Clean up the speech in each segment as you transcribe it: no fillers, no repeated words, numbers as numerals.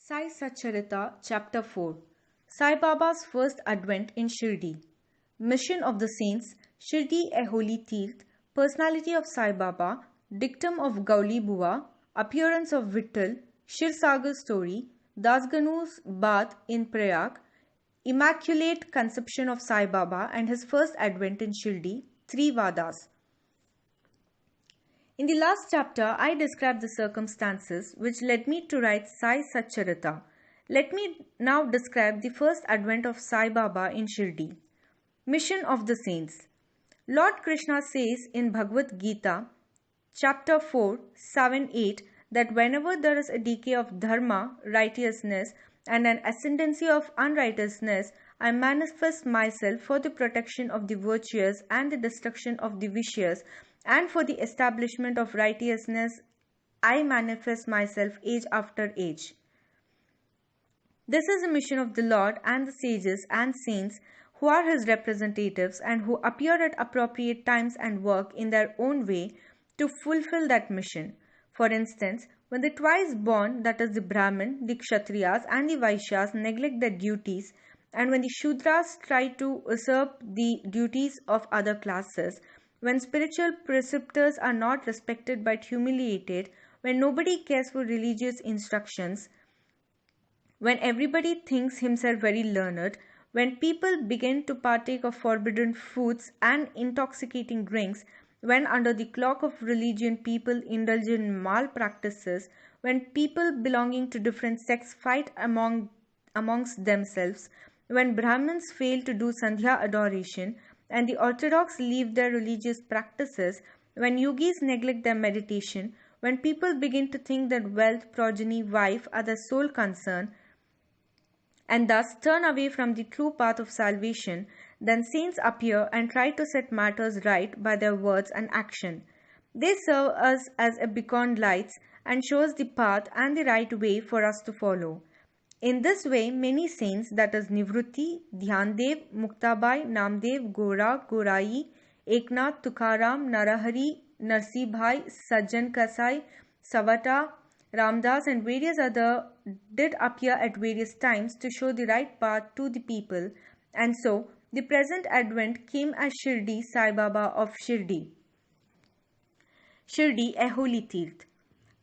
Sai Satcharita, Chapter 4. Sai Baba's First Advent in Shirdi. Mission of the Saints, Shirdi a Holy Teerth, Personality of Sai Baba, Dictum of Gauli Bua, Appearance of Vittal, Shirsagar Story, Dasganu's Bath in Prayag, Immaculate Conception of Sai Baba and his First Advent in Shirdi, Three Vadas. In the last chapter, I described the circumstances which led me to write Sai Satcharita. Let me now describe the first advent of Sai Baba in Shirdi. Mission of the Saints. Lord Krishna says in Bhagavad Gita, chapter 4, 7, 8, that whenever there is a decay of dharma, righteousness, and an ascendancy of unrighteousness, I manifest myself for the protection of the virtuous and the destruction of the vicious, and for the establishment of righteousness, I manifest myself age after age. This is the mission of the Lord and the sages and saints who are his representatives and who appear at appropriate times and work in their own way to fulfill that mission. For instance, when the twice born, that is the Brahmin, the Kshatriyas and the Vaishyas neglect their duties, and when the Shudras try to usurp the duties of other classes, when spiritual preceptors are not respected but humiliated, when nobody cares for religious instructions, when everybody thinks himself very learned, when people begin to partake of forbidden foods and intoxicating drinks, when under the cloak of religion people indulge in malpractices, when people belonging to different sects fight amongst themselves, when Brahmins fail to do Sandhya adoration, and the orthodox leave their religious practices, when yogis neglect their meditation, when people begin to think that wealth, progeny, wife are their sole concern, and thus turn away from the true path of salvation, then saints appear and try to set matters right by their words and action. They serve us as a beacon lights and shows the path and the right way for us to follow. In this way, many saints, that is Nivrutti, Dhyandev, Muktabai, Namdev, Gora, Gorai, Eknath, Tukaram, Narahari, Narsibhai, Sajjan Kasai, Savata, Ramdas and various other did appear at various times to show the right path to the people, and so the present advent came as Shirdi Sai Baba of Shirdi. Shirdi, a holy Teerth.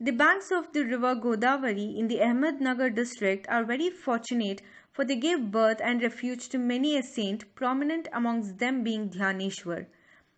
The banks of the river Godavari in the Ahmednagar district are very fortunate, for they gave birth and refuge to many a saint, prominent amongst them being Dhyaneshwar.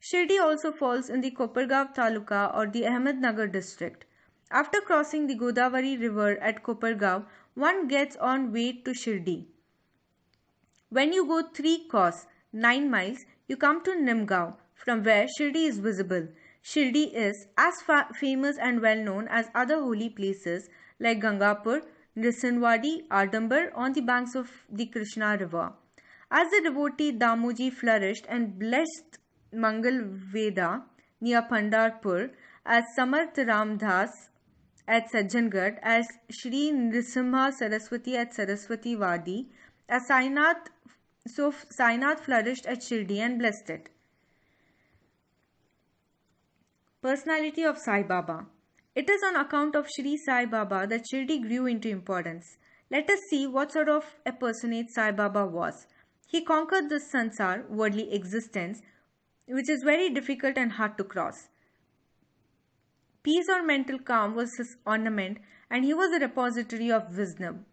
Shirdi also falls in the Kopargaon Taluka or the Ahmednagar district. After crossing the Godavari river at Kopargaon, one gets on way to Shirdi. When you go 3 cos, 9 miles, you come to Nimgaon, from where Shirdi is visible. Shirdi is as famous and well known as other holy places like Gangapur, Nrisinhwadi, Ardambar on the banks of the Krishna river. As the devotee Damoji flourished and blessed Mangal Veda near Pandharpur, as Samarth Ramdas at Sajjangarh, as Shri Nrisimha Saraswati at Saraswati Wadi, as Sainath flourished at Shirdi and blessed it. Personality of Sai Baba. It is on account of Shri Sai Baba that Shirdi grew into importance. Let us see what sort of a personage Sai Baba was. He conquered the sansar, worldly existence, which is very difficult and hard to cross. Peace or mental calm was his ornament, and he was a repository of wisdom.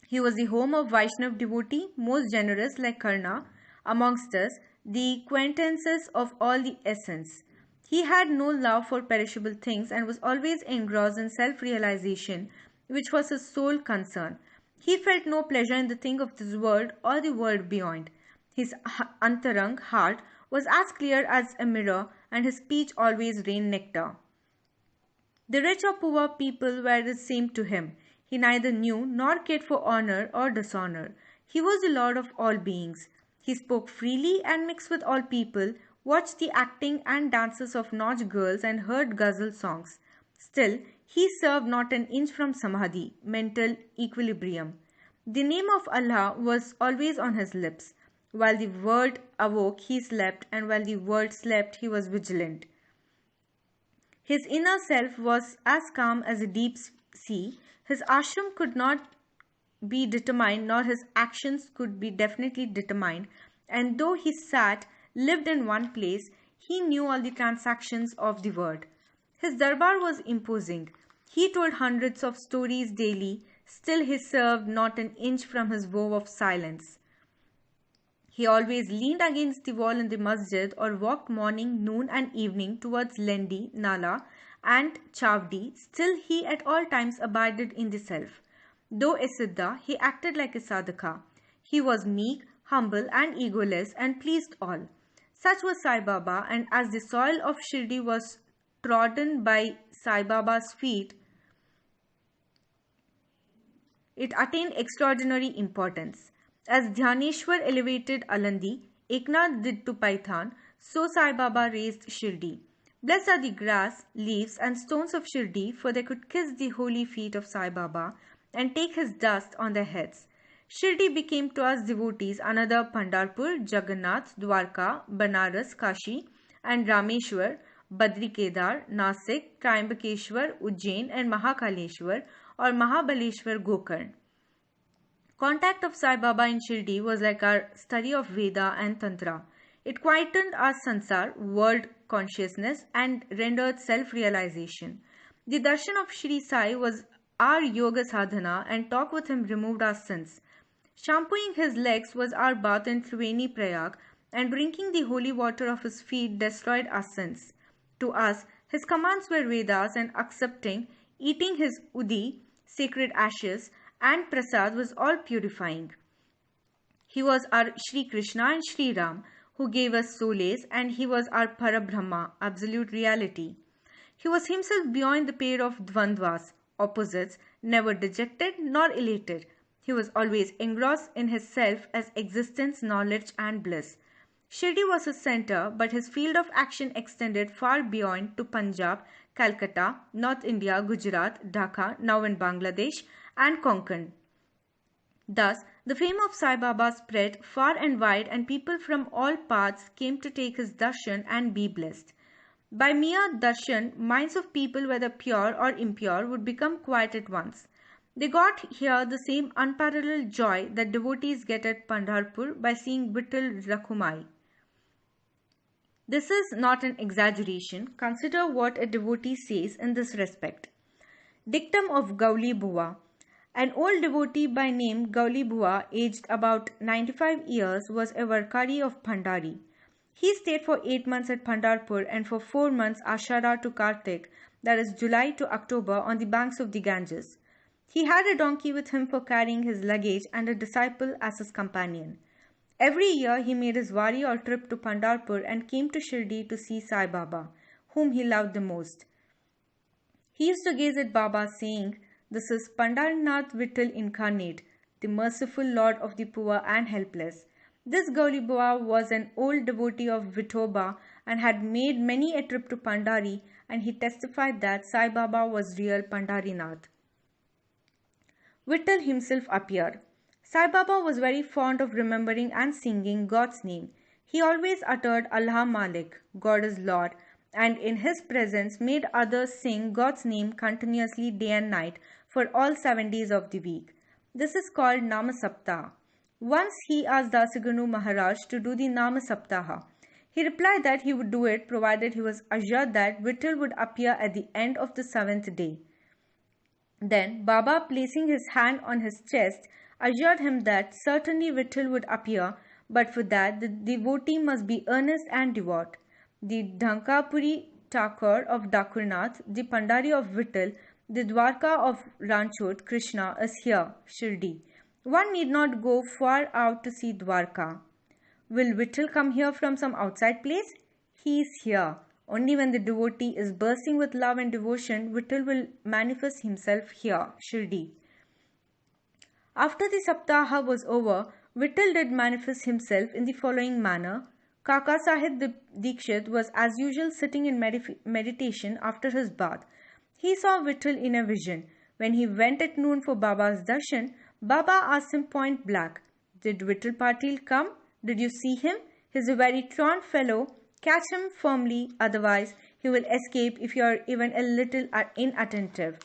He was the home of Vaishnav devotee, most generous like Karna, amongst us, the quintessence of all the essence. He had no love for perishable things and was always engrossed in self-realization, which was his sole concern. He felt no pleasure in the thing of this world or the world beyond. His antarang heart was as clear as a mirror, and his speech always rained nectar. The rich or poor people were the same to him. He neither knew nor cared for honor or dishonor. He was the lord of all beings. He spoke freely and mixed with all people, watched the acting and dances of Nautch girls and heard ghazal songs. Still, he served not an inch from samadhi, mental equilibrium. The name of Allah was always on his lips. While the world awoke, he slept, and while the world slept, he was vigilant. His inner self was as calm as a deep sea, His ashram could not be determined, nor his actions could be definitely determined, and though he lived in one place, he knew all the transactions of the world. His darbar was imposing. He told hundreds of stories daily, still he served not an inch from his vow of silence. He always leaned against the wall in the masjid or walked morning, noon, and evening towards Lendi, Nala, and Chavdi. Still, he at all times abided in the self. Though a Siddha, he acted like a Sadhaka. He was meek, humble, and egoless, and pleased all. Such was Sai Baba, and as the soil of Shirdi was trodden by Sai Baba's feet, it attained extraordinary importance. As Dhyaneshwar elevated Alandi, Eknath did to Paithan, so Sai Baba raised Shirdi. Blessed are the grass, leaves, and stones of Shirdi, for they could kiss the holy feet of Sai Baba and take his dust on their heads. Shirdi became to us devotees another Pandharpur, Jagannath, Dwarka, Banaras, Kashi, and Rameshwar, Badri Kedar, Nasik, Triambakeshwar, Ujjain, and Mahakaleshwar or Mahabaleshwar Gokarn. Contact of Sai Baba in Shirdi was like our study of Veda and Tantra. It quietened our sansar, world consciousness, and rendered self-realization. The darshan of Shri Sai was our yoga sadhana, and talk with him removed our sins. Shampooing his legs was our bath in Triveni Prayag, and drinking the holy water of his feet destroyed our sins. To us, his commands were Vedas, and accepting, eating his udi, sacred ashes, and prasad was all purifying. He was our Shri Krishna and Shri Ram, who gave us solace, and he was our Parabrahma, absolute reality. He was himself beyond the pair of dvandvas, opposites, never dejected nor elated. He was always engrossed in his self as existence, knowledge, and bliss. Shirdi was his center, but his field of action extended far beyond to Punjab, Calcutta, North India, Gujarat, Dhaka, now in Bangladesh, and Konkan. Thus, the fame of Sai Baba spread far and wide, and people from all parts came to take his darshan and be blessed. By mere darshan, minds of people, whether pure or impure, would become quiet at once. They got here the same unparalleled joy that devotees get at Pandharpur by seeing Vittal Rakhumai. This is not an exaggeration. Consider what a devotee says in this respect. Dictum of Gauli Bhuva. An old devotee by name Gauli Bhuva, aged about 95 years, was a Varkari of Bhandari. He stayed for 8 months at Pandharpur and for 4 months Ashara to Kartik, that is July to October, on the banks of the Ganges. He had a donkey with him for carrying his luggage and a disciple as his companion. Every year he made his wari or trip to Pandharpur and came to Shirdi to see Sai Baba, whom he loved the most. He used to gaze at Baba saying, "This is Pandharnath Vittal incarnate, the merciful Lord of the poor and helpless." This Gauli Bhuva was an old devotee of Vithoba and had made many a trip to Pandhari, and he testified that Sai Baba was real Pandharinath. Vittal himself appeared. Sai Baba was very fond of remembering and singing God's name. He always uttered Allah Malik, God is Lord, and in his presence made others sing God's name continuously day and night for all 7 days of the week. This is called Nama Saptaha. Once he asked Dasiganu Maharaj to do the Nama Saptaha. He replied that he would do it provided he was assured that Vittal would appear at the end of the 7th day. Then Baba, placing his hand on his chest, assured him that certainly Vittal would appear, but for that the devotee must be earnest and devout. The Dhankapuri Thakur of Dakurnath, the Pandari of Vittal, the Dwarka of Ranchot Krishna is here, Shirdi. One need not go far out to see Dwarka. Will Vittal come here from some outside place? He is here. Only when the devotee is bursting with love and devotion, Vittal will manifest himself here, Shirdi. After the Saptaha was over, Vittal did manifest himself in the following manner. Kaka Sahib Dikshit was as usual sitting in meditation after his bath. He saw Vittal in a vision. When he went at noon for Baba's darshan, Baba asked him point blank, "Did Vittal Patil come? Did you see him? He is a very truant fellow. Catch him firmly, otherwise he will escape if you are even a little inattentive."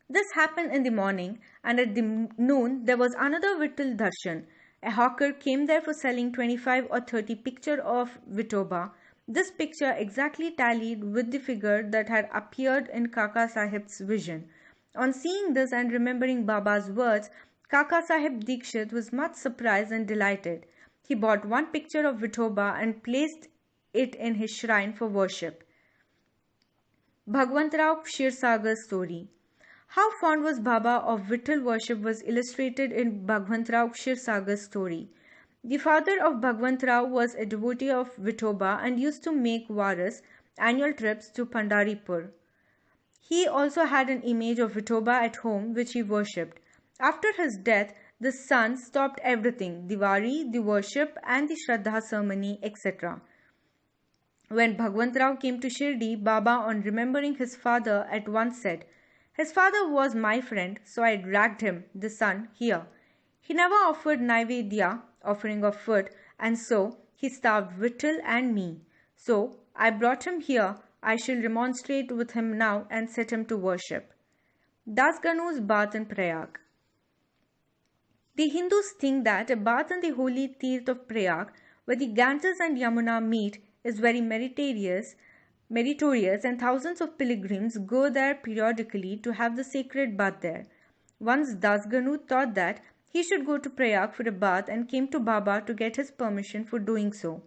This happened in the morning, and at the noon there was another Vittal Darshan. A hawker came there for selling 25 or 30 picture of Vithoba. This picture exactly tallied with the figure that had appeared in Kaka Sahib's vision. On seeing this and remembering Baba's words, Kaka Sahib Dikshit was much surprised and delighted. He bought one picture of Vithoba and placed it in his shrine for worship. Bhagwantrao Kshirsagar's story. How fond was Baba of Vittal worship was illustrated in Bhagwantrao Kshirsagar's story. The father of Bhagwantrao was a devotee of Vithoba and used to make Varas, annual trips to Pandharipur. He also had an image of Vithoba at home which he worshipped. After his death, the son stopped everything, the Wari, the worship and the Shraddha ceremony, etc. When Bhagwantrao came to Shirdi, Baba, on remembering his father, at once said, "His father was my friend, so I dragged him, the son, here. He never offered Naivedya, offering of food, and so he starved Vittal and me. So I brought him here. I shall remonstrate with him now and set him to worship." Das Ganu's bath in Prayag. The Hindus think that a bath in the holy Tirth of Prayag, where the Ganges and Yamuna meet, is very meritorious, and thousands of pilgrims go there periodically to have the sacred bath there. Once Dasganu thought that he should go to Prayag for a bath and came to Baba to get his permission for doing so.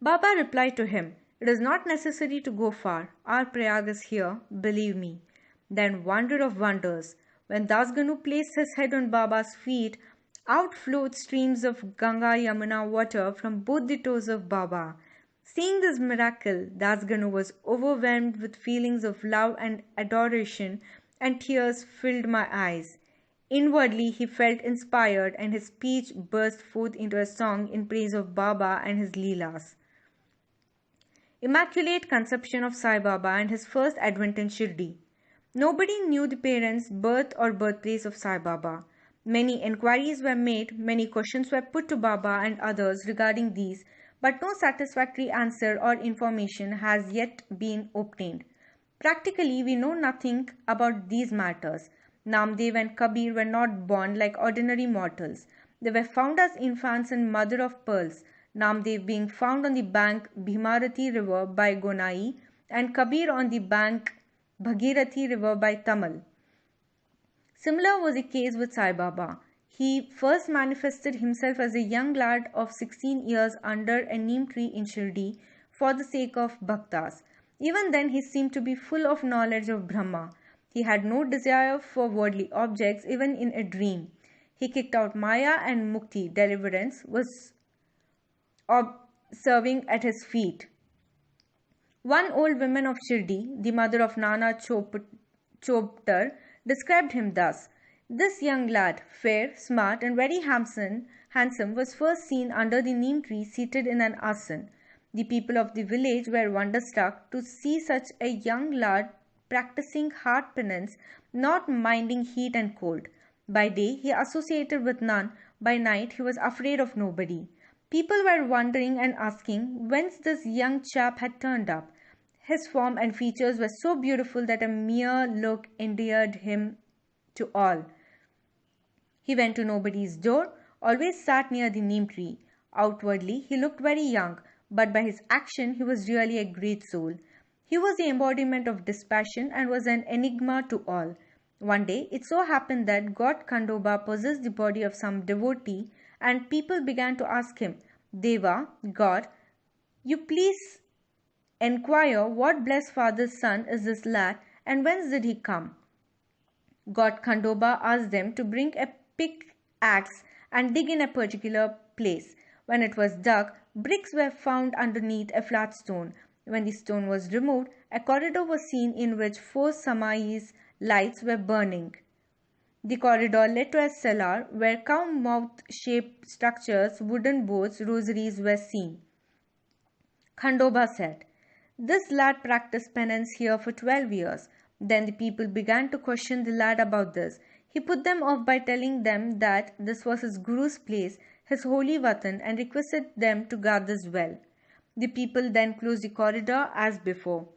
Baba replied to him, "It is not necessary to go far. Our Prayag is here, believe me." Then, wonder of wonders, when Dasganu placed his head on Baba's feet, out flowed streams of Ganga Yamuna water from both the toes of Baba. Seeing this miracle, Dasganu was overwhelmed with feelings of love and adoration, and tears filled my eyes. Inwardly, he felt inspired, and his speech burst forth into a song in praise of Baba and his Leelas. Immaculate Conception of Sai Baba and his first advent in Shirdi. Nobody knew the parents' birth or birthplace of Sai Baba. Many enquiries were made, many questions were put to Baba and others regarding these, but no satisfactory answer or information has yet been obtained. Practically, we know nothing about these matters. Namdev and Kabir were not born like ordinary mortals. They were found as infants in mother of pearls, Namdev being found on the bank Bhimarathi river by Gonai and Kabir on the bank Bhagirathi river by Tamal. Similar was the case with Sai Baba. He first manifested himself as a young lad of 16 years under a neem tree in Shirdi for the sake of bhaktas. Even then he seemed to be full of knowledge of Brahma. He had no desire for worldly objects even in a dream. He kicked out Maya and Mukti, deliverance, was serving at his feet. One old woman of Shirdi, the mother of Nana Choptar, described him thus: "This young lad, fair, smart, and very handsome, was first seen under the neem tree seated in an asan. The people of the village were wonderstruck to see such a young lad practicing hard penance, not minding heat and cold. By day he associated with none, by night he was afraid of nobody. People were wondering and asking whence this young chap had turned up. His form and features were so beautiful that a mere look endeared him to all. He went to nobody's door, always sat near the neem tree. Outwardly he looked very young, but by his action he was really a great soul. He was the embodiment of dispassion and was an enigma to all. One day it so happened that God Khandoba possessed the body of some devotee, and people began to ask him, 'Deva, God, you please enquire what blessed father's son is this lad, and whence did he come?' God Khandoba asked them to bring a pickaxe and dig in a particular place. When it was dug, bricks were found underneath a flat stone. When the stone was removed, a corridor was seen in which 4 samais lights were burning. The corridor led to a cellar where cow-mouth-shaped structures, wooden boards, rosaries were seen. Khandoba said, 'This lad practiced penance here for 12 years. Then the people began to question the lad about this. He put them off by telling them that this was his guru's place, his holy watan, and requested them to guard this well. The people then closed the corridor as before.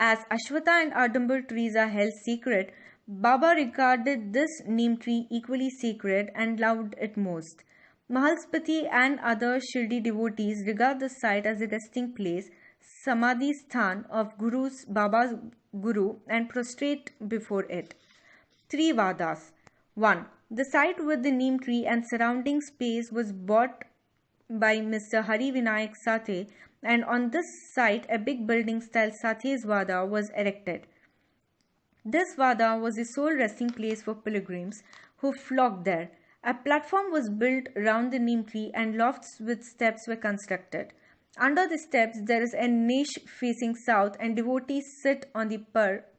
As Ashwata and Adambar trees are held sacred, Baba regarded this neem tree equally sacred and loved it most. Mahalspati and other Shirdi devotees regard the site as a resting place, Samadhi Sthan of Baba's Guru, and prostrate before it. Three Vadas. 1. The site with the neem tree and surrounding space was bought by Mr. Hari Vinayak Sathe, and on this site a big building style Sathe's Vada was erected. This Vada was the sole resting place for pilgrims who flocked there. A platform was built round the neem tree and lofts with steps were constructed. Under the steps there is a niche facing south and devotees sit on the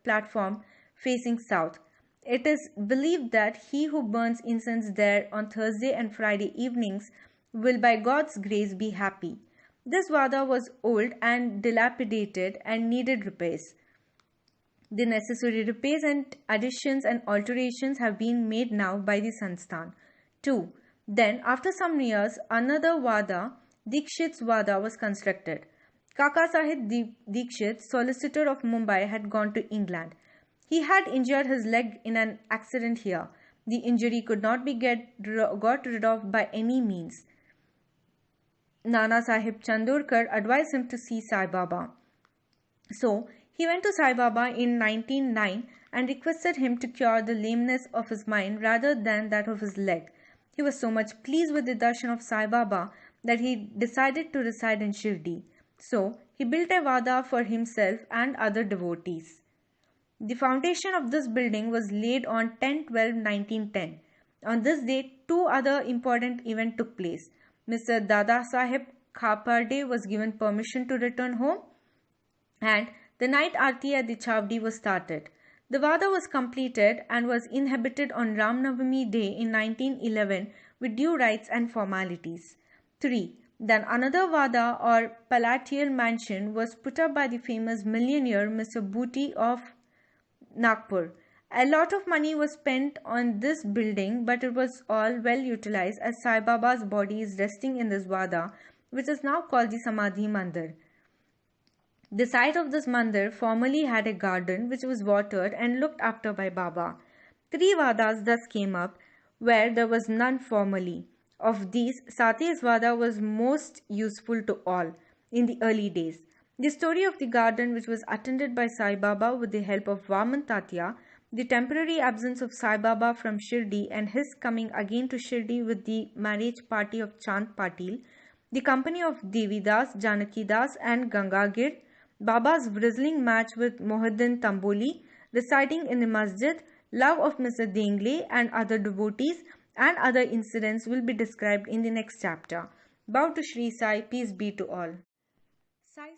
platform facing south. It is believed that he who burns incense there on Thursday and Friday evenings will by God's grace be happy. This Vada was old and dilapidated and needed repairs. The necessary repairs and additions and alterations have been made now by the Sansthan. 2. Then, after some years, another Vada, Dikshit's Vada, was constructed. Kaka Sahib Dikshit, solicitor of Mumbai, had gone to England. He had injured his leg in an accident here. The injury could not be got rid of by any means. Nana Sahib Chandorkar advised him to see Sai Baba. So, he went to Sai Baba in 1909 and requested him to cure the lameness of his mind rather than that of his leg. He was so much pleased with the darshan of Sai Baba that he decided to reside in Shirdi. So, he built a Vada for himself and other devotees. The foundation of this building was laid on 10/12/1910. On this date, two other important events took place. Mr. Dada Sahib Khaparde was given permission to return home, and the night aarti at the Chavdi was started. The Vada was completed and was inhabited on Ram Navami Day in 1911 with due rites and formalities. 3. Then another Vada or palatial mansion was put up by the famous millionaire Mr. Booty of Nagpur. A lot of money was spent on this building, but it was all well utilized as Sai Baba's body is resting in this Vada, which is now called the Samadhi Mandir. The site of this mandir formerly had a garden which was watered and looked after by Baba. 3 Vadas thus came up where there was none formerly. Of these, Sate's Vada was most useful to all in the early days. The story of the garden which was attended by Sai Baba with the help of Vaman Tatya, the temporary absence of Sai Baba from Shirdi and his coming again to Shirdi with the marriage party of Chand Patil, the company of Devidas, Janakidas and Gangagir, Baba's wrestling match with Mohiddin Tamboli, residing in the masjid, love of Mr. Dengle and other devotees, and other incidents will be described in the next chapter. Bow to Shri Sai, peace be to all. Sai